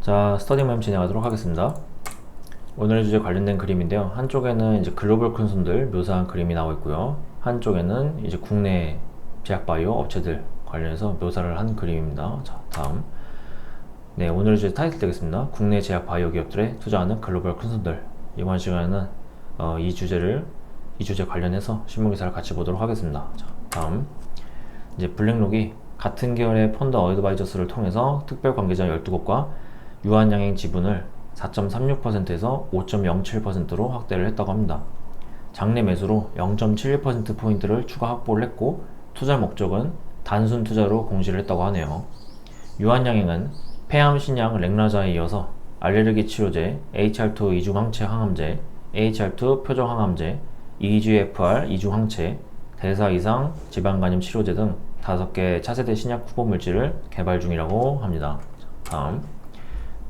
자, 스터디 모임 진행하도록 하겠습니다. 오늘의 주제 관련된 그림인데요. 한쪽에는 이제 글로벌 큰 손들 묘사한 그림이 나와 있고요. 한쪽에는 이제 국내 제약바이오 업체들 관련해서 묘사를 한 그림입니다. 자, 다음. 네, 오늘의 주제 타이틀 되겠습니다. 국내 제약바이오 기업들에 투자하는 글로벌 큰 손들. 이번 시간에는 이 주제 관련해서 신문기사를 같이 보도록 하겠습니다. 자, 다음. 이제 블랙록이 같은 계열의 펀드 어드바이저스를 통해서 특별 관계자 12곳과 유한양행 지분을 4.36%에서 5.07%로 확대를 했다고 합니다. 장내 매수로 0.71%포인트를 추가 확보를 했고 투자 목적은 단순 투자로 공시를 했다고 하네요. 유한양행은 폐암 신약 렉라자에 이어서 알레르기 치료제, HR2 이중항체 항암제, HR2 표적 항암제, EGFR 이중항체, 대사 이상 지방간염 치료제 등 5개 차세대 신약 후보 물질을 개발 중이라고 합니다. 다음.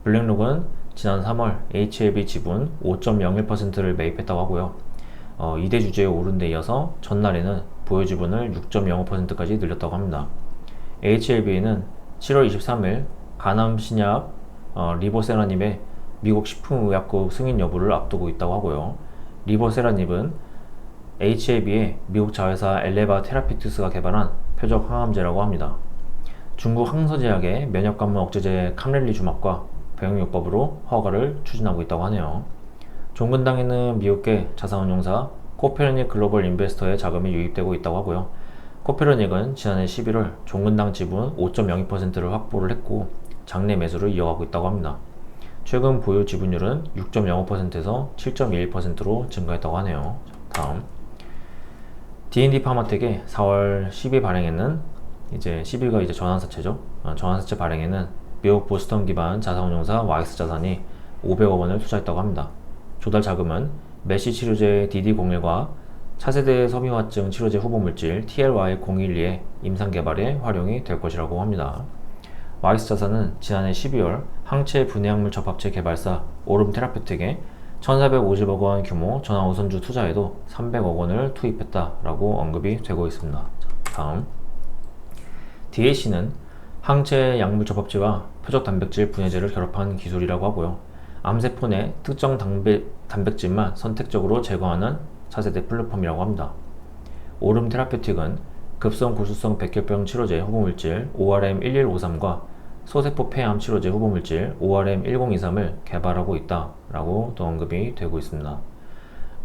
블랙록은 지난 3월 HLB 지분 5.01%를 매입했다고 하고요. 2대 주주에 오른 데 이어서 전날에는 보유 지분을 6.05%까지 늘렸다고 합니다. HLB는 7월 23일 간암 신약 리보세라닙의 미국 식품의약국 승인 여부를 앞두고 있다고 하고요. 리보세라닙은 HLB의 미국 자회사 엘레바 테라피투스가 개발한 표적 항암제라고 합니다. 중국 항서제약의 면역관문 억제제 캄렐리주맙과 병용요법으로 허가를 추진하고 있다고 하네요. 종근당에는 미국계 자산운용사 코페르닉 글로벌 인베스터의 자금이 유입되고 있다고 하고요. 코페르닉은 지난해 11월 종근당 지분 5.02%를 확보를 했고 장내 매수를 이어가고 있다고 합니다. 최근 보유 지분율은 6.05%에서 7.21%로 증가했다고 하네요. 다음. D&D 파마텍의 4월 10일 발행에는 이제 10일가 이제 전환사채죠. 전환사채 발행에는 미국 보스턴 기반 자산운용사 와이스 자산이 500억 원을 투자했다고 합니다. 조달 자금은 메시 치료제 DD01과 차세대 섬유화증 치료제 후보물질 TLY012의 임상 개발에 활용이 될 것이라고 합니다. 와이스 자산은 지난해 12월 항체 분해약물 접합체 개발사 오름 테라퓨틱에 1,450억 원 규모 전화 우선주 투자에도 300억 원을 투입했다라고 언급이 되고 있습니다. 다음. DAC는 항체 약물 접합제와 표적 단백질 분해제를 결합한 기술이라고 하고요. 암세포 내 특정 단백질만 선택적으로 제거하는 차세대 플랫폼이라고 합니다. 오름 테라퓨틱은 급성 구수성 백혈병 치료제 후보물질 ORM1153과 소세포 폐암 치료제 후보물질 ORM1023을 개발하고 있다라고 또 언급이 되고 있습니다.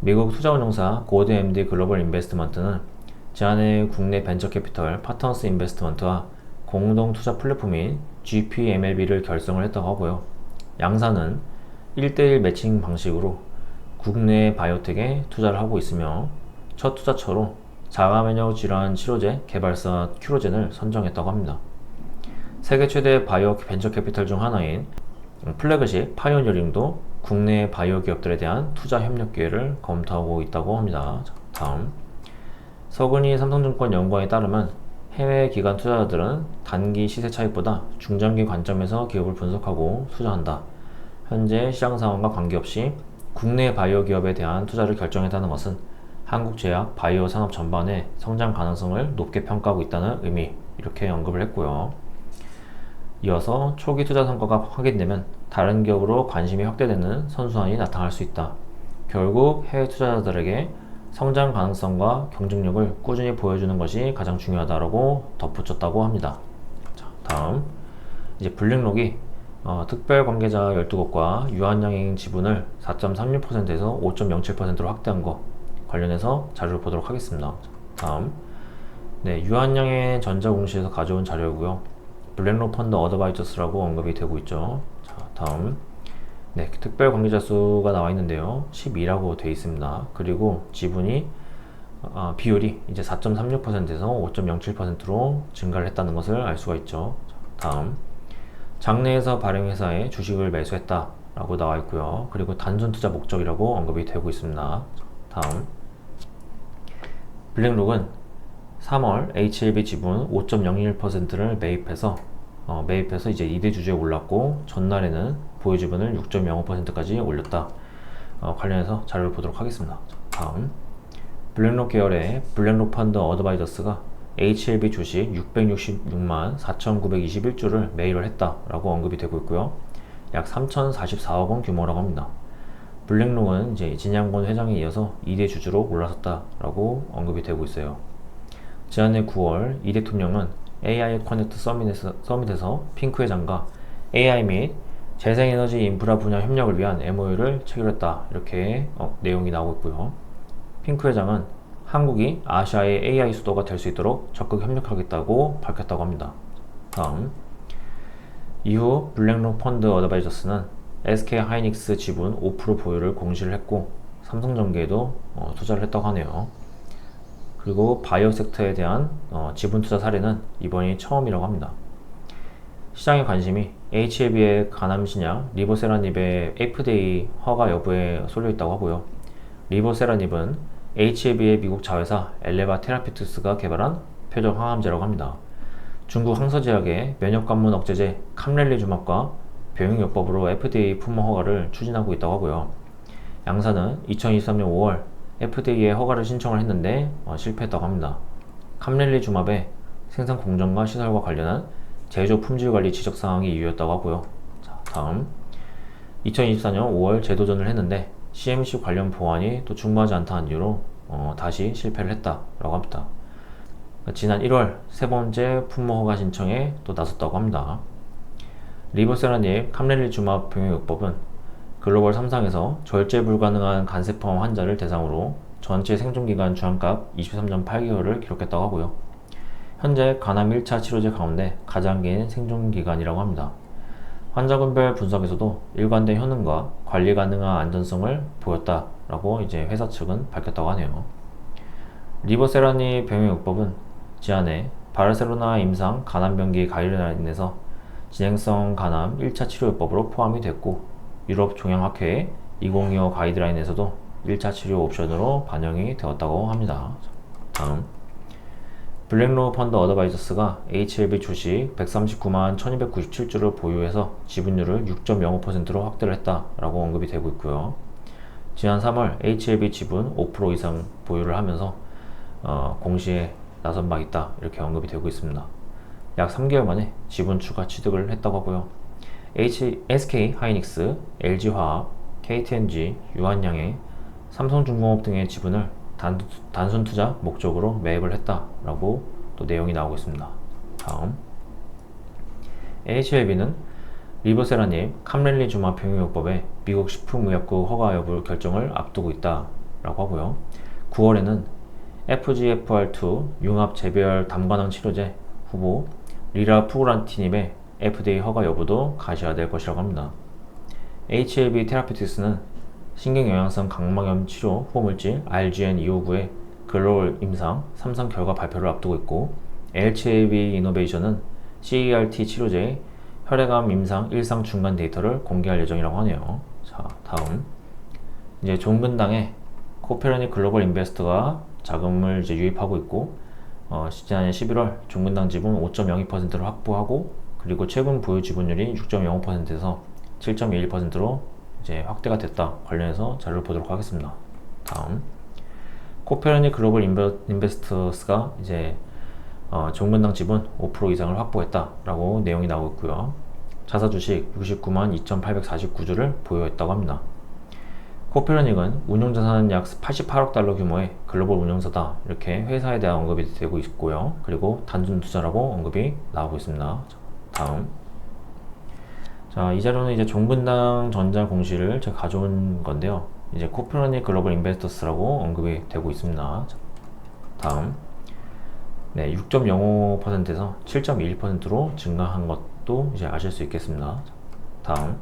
미국 투자운용사 고드 MD 글로벌 인베스트먼트는 지난해 국내 벤처캐피털 파트너스 인베스트먼트와 공동 투자 플랫폼인 GPMLB를 결성을 했다고 하고요. 양사는 1대1 매칭 방식으로 국내 바이오텍에 투자를 하고 있으며 첫 투자처로 자가면역 질환 치료제 개발사 큐로젠을 선정했다고 합니다. 세계 최대 바이오 벤처 캐피털 중 하나인 플래그십 파이오니어링도 국내 바이오 기업들에 대한 투자 협력 기회를 검토하고 있다고 합니다. 다음. 서근희 삼성증권 연구원에 따르면 해외 기관 투자자들은 단기 시세 차익보다 중장기 관점에서 기업을 분석하고 투자한다. 현재 시장 상황과 관계없이 국내 바이오 기업에 대한 투자를 결정했다는 것은 한국 제약 바이오 산업 전반의 성장 가능성을 높게 평가하고 있다는 의미, 이렇게 언급을 했고요. 이어서 초기 투자 성과가 확인되면 다른 기업으로 관심이 확대되는 선순환이 나타날 수 있다. 결국 해외 투자자들에게 성장 가능성과 경쟁력을 꾸준히 보여주는 것이 가장 중요하다고 덧붙였다고 합니다. 자, 다음. 이제 블랙록이 특별 관계자 12곳과 유한양행 지분을 4.36%에서 5.07%로 확대한 것 관련해서 자료를 보도록 하겠습니다. 다음. 네, 유한양행 전자공시에서 가져온 자료고요. 블랙록 펀드 어드바이저스라고 언급이 되고 있죠. 자, 다음. 네, 특별 관계자 수가 나와 있는데요. 12라고 되어 있습니다. 그리고 지분이 비율이 이제 4.36%에서 5.07%로 증가를 했다는 것을 알 수가 있죠. 다음. 장내에서 발행회사에 주식을 매수했다라고 나와 있고요. 그리고 단순 투자 목적이라고 언급이 되고 있습니다. 다음. 블랙록은 3월 HLB 지분 5.01%를 매입해서 이제 2대 주주에 올랐고 전날에는 보유 지분을 6.05%까지 올렸다. 관련해서 자료를 보도록 하겠습니다. 다음. 블랙록 계열의 블랙록 펀드 어드바이저스가 HLB 주식 666만 4,921주를 매입을 했다라고 언급이 되고 있고요. 약 3,044억 원 규모라고 합니다. 블랙록은 이제 진양권 회장에 이어서 2대 주주로 올라섰다라고 언급이 되고 있어요. 지난해 9월 이 대통령은 AI 커넥트 서밋에서 핑크 회장과 AI 및 재생에너지 인프라 분야 협력을 위한 MOU를 체결했다, 이렇게 내용이 나오고 있고요. 핑크 회장은 한국이 아시아의 AI 수도가 될 수 있도록 적극 협력하겠다고 밝혔다고 합니다. 다음, 이후 블랙록 펀드 어드바이저스는 SK 하이닉스 지분 5% 보유를 공시를 했고 삼성전기에도 투자를 했다고 하네요. 그리고 바이오 섹터에 대한 지분 투자 사례는 이번이 처음이라고 합니다. 시장의 관심이 HAB의 간암신약 리보세라닙의 FDA 허가 여부에 쏠려 있다고 하고요. 리보세라닙은 HAB의 미국 자회사 엘레바 테라피투스가 개발한 표적 항암제라고 합니다. 중국 항서제약의 면역관문 억제제 캄렐리주맙과 병용요법으로 FDA 품목 허가를 추진하고 있다고 하고요. 양사는 2023년 5월 FDA에 허가를 신청을 했는데 실패했다고 합니다. 캄렐리주맙의 생산 공정과 시설과 관련한 제조 품질 관리 지적 사항이 이유였다고 하고요. 자, 다음, 2024년 5월 재도전을 했는데 CMC 관련 보안이 또 충분하지 않다는 이유로 다시 실패를 했다라고 합니다. 지난 1월 세 번째 품목 허가 신청에 또 나섰다고 합니다. 리보세라닙 캄렐리주맙 병용요법은 글로벌 3상에서 절제 불가능한 간세포암 환자를 대상으로 전체 생존기간 주안값 23.8개월을 기록했다고 하고요. 현재 간암 1차 치료제 가운데 가장 긴 생존기간이라고 합니다. 환자군별 분석에서도 일관된 효능과 관리 가능한 안전성을 보였다라고 이제 회사 측은 밝혔다고 하네요. 리보세라닙 병용요법은 지난해 바르셀로나 임상 간암병기 가이드라인에서 진행성 간암 1차 치료요법으로 포함이 됐고 유럽 종양학회의 2025 가이드라인에서도 1차 치료 옵션으로 반영이 되었다고 합니다. 다음, 블랙록 펀드 어드바이저스가 HLB 주식 139만 1297주를 보유해서 지분율을 6.05%로 확대를 했다라고 언급이 되고 있고요. 지난 3월 HLB 지분 5% 이상 보유를 하면서 공시에 나선 바 있다, 이렇게 언급이 되고 있습니다. 약 3개월 만에 지분 추가 취득을 했다고 하고요. SK 하이닉스, LG화학, KTNG, 유한양행, 삼성중공업 등의 지분을 단순 투자 목적으로 매입을 했다라고 또 내용이 나오고 있습니다. 다음, HLB는 리보세라닙 캄렐리주맙 병용요법의 미국 식품의약국 허가 여부 결정을 앞두고 있다라고 하고요. 9월에는 FGFR2 융합 재별 담관항 치료제 후보 리라푸란티닙의 FDA 허가 여부도 가셔야될 것이라고 합니다. HAB 테라피티스는 신경영양성 각막염 치료 후보물질 RGN-259의 글로벌 임상 3상 결과 발표를 앞두고 있고, LHAB 이노베이션은 CERT 치료제의 혈액암 임상 1상 중간 데이터를 공개할 예정이라고 하네요. 자, 다음, 이제 종근당에 코페르닉 글로벌 인베스트가 자금을 이제 유입하고 있고, 지난해 11월 종근당 지분 5.02%를 확보하고, 그리고 최근 보유 지분율이 6.05%에서 7.21%로 이제 확대가 됐다 관련해서 자료를 보도록 하겠습니다. 다음, 코페르닉 글로벌 인베스터스가 이제 종근당 지분 5% 이상을 확보했다라고 내용이 나오고 있고요. 자사 주식 69만 2,849주를 보유했다고 합니다. 코페르닉은 운용자산은 약 88억 달러 규모의 글로벌 운용사다, 이렇게 회사에 대한 언급이 되고 있고요. 그리고 단순 투자라고 언급이 나오고 있습니다. 다음, 자, 이 자료는 이제 종근당 전자 공시를 제가 가져온 건데요. 이제 코페르닉 글로벌 인베스터스라고 언급이 되고 있습니다. 다음, 네, 6.05%에서 7.21%로 증가한 것도 이제 아실 수 있겠습니다. 다음,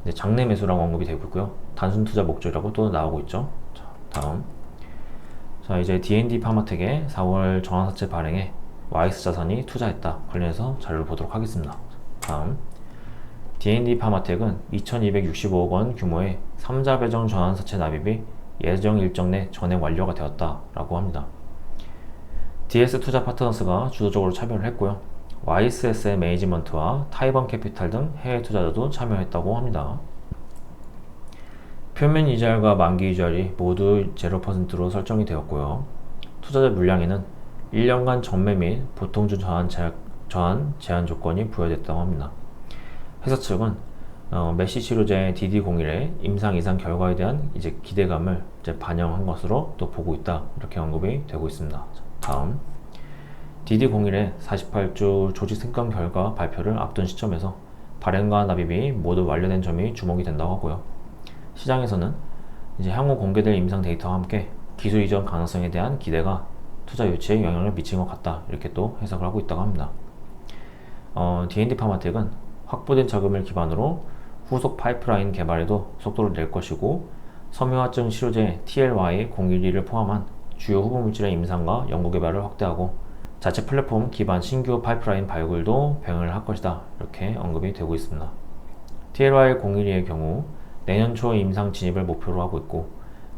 이제 장내 매수라고 언급이 되고 있고요. 단순 투자 목적이라고 또 나오고 있죠. 자, 다음, 자, 이제 D&D 파마텍의 4월 전환사채 발행에 YS 자산이 투자했다 관련해서 자료를 보도록 하겠습니다. 다음, D&D 파마텍은 2265억 원 규모의 3자 배정 전환사채 납입이 예정 일정 내 전액 완료가 되었다라고 합니다. DS 투자 파트너스가 주도적으로 참여를 했고요. YSSM 매니지먼트와 타이번 캐피탈 등 해외 투자자도 참여했다고 합니다. 표면 이자율과 만기 이자율이 모두 0%로 설정이 되었고요. 투자자 물량에는 1년간 전매 및 보통주 저한 제한 조건이 부여됐다고 합니다. 회사 측은 메시 치료제 DD01의 임상 이상 결과에 대한 이제 기대감을 이제 반영한 것으로 또 보고 있다, 이렇게 언급이 되고 있습니다. 다음, DD01의 48주 조직 생강 결과 발표를 앞둔 시점에서 발행과 납입이 모두 완료된 점이 주목이 된다고 하고요. 시장에서는 이제 향후 공개될 임상 데이터와 함께 기술 이전 가능성에 대한 기대가 투자 유치에 영향을 미친 것 같다, 이렇게 또 해석을 하고 있다고 합니다. D&D 파마텍은 확보된 자금을 기반으로 후속 파이프라인 개발에도 속도를 낼 것이고, 섬유화증 치료제 TLY-012를 포함한 주요 후보 물질의 임상과 연구 개발을 확대하고 자체 플랫폼 기반 신규 파이프라인 발굴도 병행을 할 것이다, 이렇게 언급이 되고 있습니다. TLY-012의 경우 내년 초 임상 진입을 목표로 하고 있고,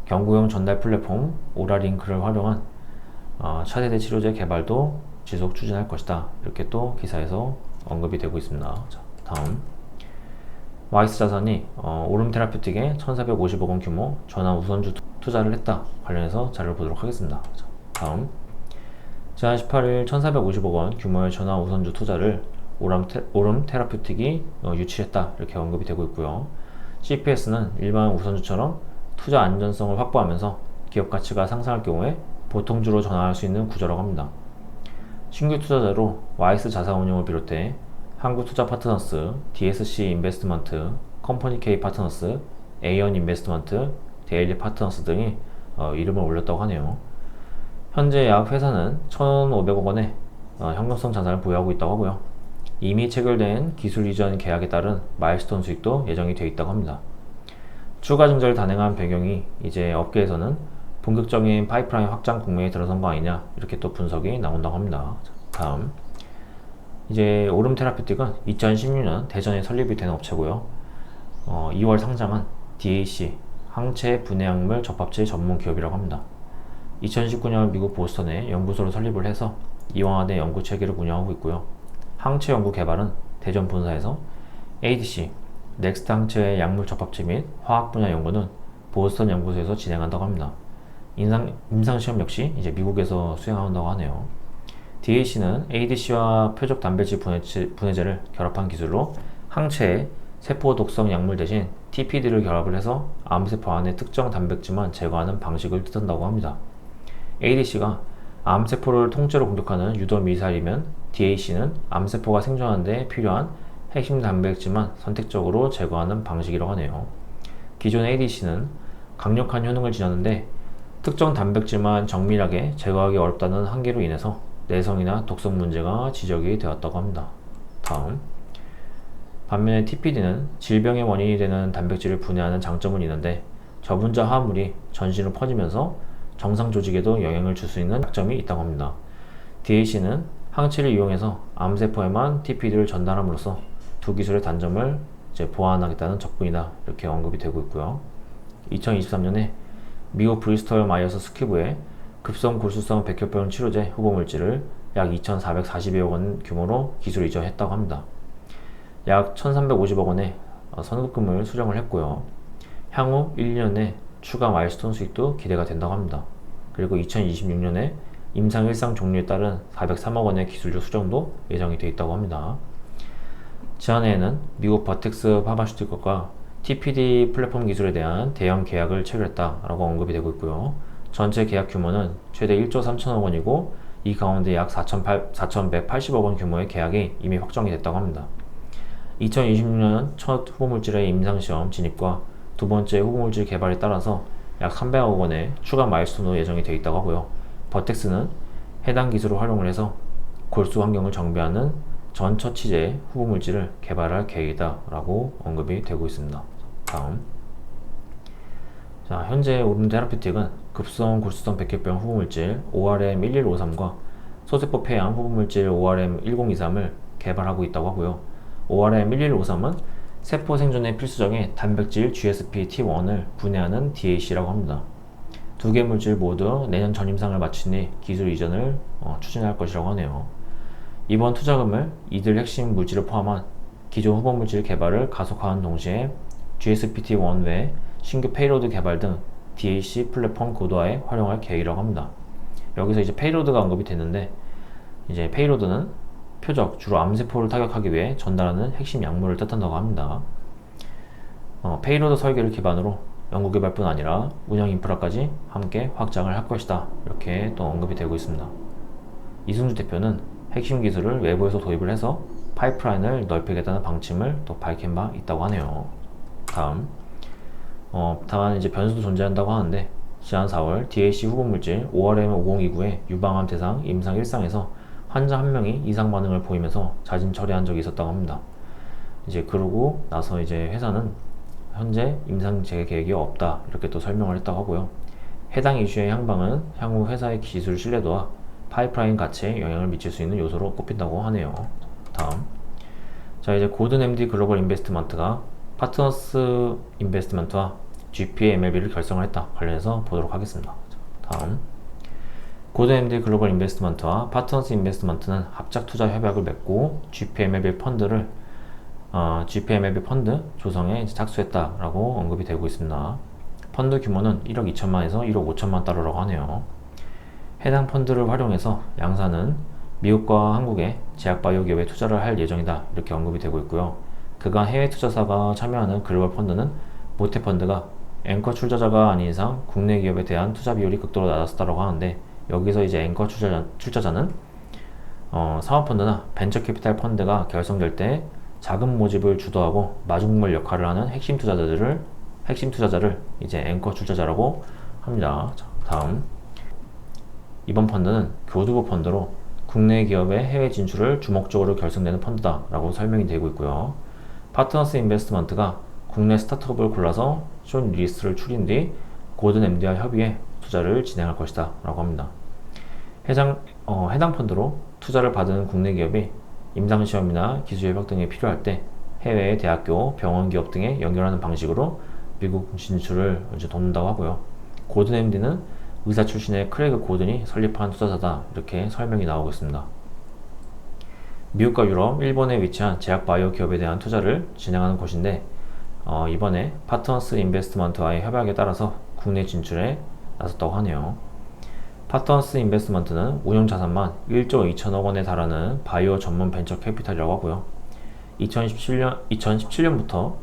경구용 전달 플랫폼 오라링크를 활용한 차세대 치료제 개발도 지속 추진할 것이다, 이렇게 또 기사에서 언급이 되고 있습니다. 자, 다음, 와이스 자산이 오름 테라퓨틱에 1450억 원 규모 전환 우선주 투자를 했다, 관련해서 자료를 보도록 하겠습니다. 자, 다음, 지난 18일 1450억 원 규모의 전환 우선주 투자를 오름 테라퓨틱이 유치했다, 이렇게 언급이 되고 있고요. CPS는 일반 우선주처럼 투자 안전성을 확보하면서 기업 가치가 상승할 경우에 보통주로 전환할 수 있는 구조라고 합니다. 신규 투자자로 와이스 자산운용을 비롯해 한국투자파트너스, DSC 인베스트먼트, 컴퍼니K 파트너스, A1 인베스트먼트, 데일리 파트너스 등이 이름을 올렸다고 하네요. 현재 약 회사는 1,500억 원의 현금성 자산을 보유하고 있다고 하고요. 이미 체결된 기술 이전 계약에 따른 마일스톤 수익도 예정이 되어 있다고 합니다. 추가 증자를 단행한 배경이 이제 업계에서는 본격적인 파이프라인 확장 국면에 들어선 거 아니냐, 이렇게 또 분석이 나온다고 합니다. 다음, 이제 오름 테라퓨틱은 2016년 대전에 설립이 된 업체고요. 2월 상장한 DAC 항체 분해약물 접합체 전문 기업이라고 합니다. 2019년 미국 보스턴에 연구소를 설립을 해서 이완화된 연구 체계를 운영하고 있고요. 항체 연구 개발은 대전 본사에서, ADC 넥스트 항체의 약물 접합체 및 화학 분야 연구는 보스턴 연구소에서 진행한다고 합니다. 임상 시험 역시 이제 미국에서 수행한다고 하네요. DAC는 ADC와 표적 단백질 분해제를 결합한 기술로 항체에 세포 독성 약물 대신 TPD를 결합을 해서 암세포 안의 특정 단백질만 제거하는 방식을 뜻한다고 합니다. ADC가 암세포를 통째로 공격하는 유도 미사일이면 DAC는 암세포가 생존하는 데 필요한 핵심 단백질만 선택적으로 제거하는 방식이라고 하네요. 기존 ADC는 강력한 효능을 지녔는데 특정 단백질만 정밀하게 제거하기 어렵다는 한계로 인해서 내성이나 독성 문제가 지적이 되었다고 합니다. 다음, 반면에 TPD는 질병의 원인이 되는 단백질을 분해하는 장점은 있는데 저분자 화합물이 전신으로 퍼지면서 정상 조직에도 영향을 줄 수 있는 약점이 있다고 합니다. DAC는 항체를 이용해서 암세포에만 TPD를 전달함으로써 두 기술의 단점을 이제 보완하겠다는 접근이다, 이렇게 언급이 되고 있고요. 2023년에 미국 브리스톨 마이어스 스퀴브에 급성 골수성 백혈병 치료제 후보 물질을 약 2,442억 원 규모로 기술 이전했다고 합니다. 약 1,350억 원의 선급금을 수령을 했고요. 향후 1년에 추가 마일스톤 수익도 기대가 된다고 합니다. 그리고 2026년에 임상 일상 종료에 따른 403억 원의 기술료 수정도 예정이 되어 있다고 합니다. 지난해에는 미국 버텍스 파마슈티컬과 TPD 플랫폼 기술에 대한 대형 계약을 체결했다라고 언급이 되고 있고요. 전체 계약 규모는 최대 1조 3천억 원이고 이 가운데 약 4,180억 원 규모의 계약이 이미 확정이 됐다고 합니다. 2026년 첫 후보물질의 임상시험 진입과 두 번째 후보물질 개발에 따라서 약 300억 원의 추가 마일스톤도 예정이 되어 있다고 하고요. 버텍스는 해당 기술을 활용을 해서 골수 환경을 정비하는 전처치제 후보물질을 개발할 계획이다 라고 언급이 되고 있습니다. 다음, 자, 현재 오름 테라퓨틱은 급성 골수성 백혈병 후보물질 ORM1153과 소세포 폐암 후보물질 ORM1023을 개발하고 있다고 하고요. ORM1153은 세포 생존에 필수적인 단백질 GSPT1을 분해하는 DAC라고 합니다. 두 개 물질 모두 내년 전임상을 마친 뒤 기술 이전을 추진할 것이라고 하네요. 이번 투자금을 이들 핵심 물질을 포함한 기존 후보 물질 개발을 가속화하는 동시에 GSPT1 외 신규 페이로드 개발 등 DAC 플랫폼 고도화에 활용할 계획이라고 합니다. 여기서 이제 페이로드가 언급이 됐는데, 이제 페이로드는 표적, 주로 암세포를 타격하기 위해 전달하는 핵심 약물을 뜻한다고 합니다. 페이로드 설계를 기반으로 연구개발뿐 아니라 운영 인프라까지 함께 확장을 할 것이다. 이렇게 또 언급이 되고 있습니다. 이승주 대표는 핵심 기술을 외부에서 도입을 해서 파이프라인을 넓히겠다는 방침을 또 밝힌 바 있다고 하네요. 다만 이제 변수도 존재한다고 하는데 지난 4월 DAC 후보물질 5RM5029의 유방암 대상 임상 1상에서 환자 한 명이 이상 반응을 보이면서 자진 처리한 적이 있었다고 합니다. 이제 그러고 나서 이제 회사는 현재 임상 재개 계획이 없다 이렇게 또 설명을 했다고 하고요. 해당 이슈의 향방은 향후 회사의 기술 신뢰도와 파이프라인 가치에 영향을 미칠 수 있는 요소로 꼽힌다고 하네요. 자, 이제 고든 MD 글로벌 인베스트먼트가 파트너스 인베스트먼트와 GPA MLB를 결성을 했다. 관련해서 보도록 하겠습니다. 고든 MD 글로벌 인베스트먼트와 파트너스 인베스트먼트는 합작 투자 협약을 맺고 GPA MLB 펀드 조성에 착수했다라고 언급이 되고 있습니다. 펀드 규모는 1억 2천만에서 1억 5천만 달러라고 하네요. 해당 펀드를 활용해서 양사는 미국과 한국의 제약바이오 기업에 투자를 할 예정이다. 이렇게 언급이 되고 있고요. 그간 해외 투자사가 참여하는 글로벌 펀드는 모태펀드가 앵커 출자자가 아닌 이상 국내 기업에 대한 투자 비율이 극도로 낮았다고 하는데 여기서 이제 앵커 출자자는 사모펀드나 벤처캐피탈 펀드가 결성될 때 자금 모집을 주도하고 마중물 역할을 하는 핵심 투자자를 이제 앵커 출자자라고 합니다. 자, 이번 펀드는 교두보 펀드로 국내 기업의 해외 진출을 주목적으로 결성되는 펀드다라고 설명이 되고 있고요. 파트너스 인베스트먼트가 국내 스타트업을 골라서 쇼 리스트를 추린 뒤 고든 MD와 협의해 투자를 진행할 것이다 라고 합니다. 해당 펀드로 투자를 받은 국내 기업이 임상시험이나 기술협약 등이 필요할 때 해외의 대학교, 병원 기업 등에 연결하는 방식으로 미국 진출을 이제 돕는다고 하고요. 고든 MD는 의사 출신의 크레이그 고든이 설립한 투자자다 이렇게 설명이 나오고 있습니다. 미국과 유럽, 일본에 위치한 제약 바이오 기업에 대한 투자를 진행하는 곳인데 이번에 파트너스 인베스트먼트와의 협약에 따라서 국내 진출에 나섰다고 하네요. 파트너스 인베스트먼트는 운용 자산만 1조 2천억 원에 달하는 바이오 전문 벤처 캐피탈이라고 하고요. 2017년부터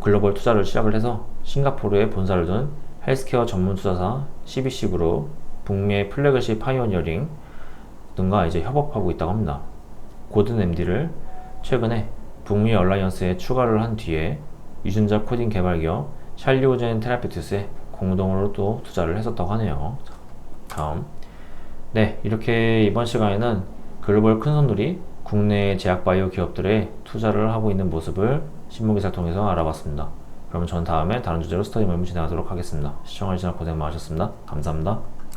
글로벌 투자를 시작을 해서 싱가포르에 본사를 둔 헬스케어 전문 투자사 CBC 그룹, 북미의 플래그십 파이오니어링 등과 이제 협업하고 있다고 합니다. 고든 MD를 최근에 북미 얼라이언스에 추가를 한 뒤에 유전자 코딩 개발 기업 샬리오젠 테라피우틱스에 공동으로 또 투자를 했었다고 하네요. 네, 이렇게 이번 시간에는 글로벌 큰손들이 국내 제약 바이오 기업들에 투자를 하고 있는 모습을 신문기사를 통해서 알아봤습니다. 그럼 전 다음에 다른 주제로 스터디 모임 진행하도록 하겠습니다. 시청해주셔서 고생 많으셨습니다. 감사합니다.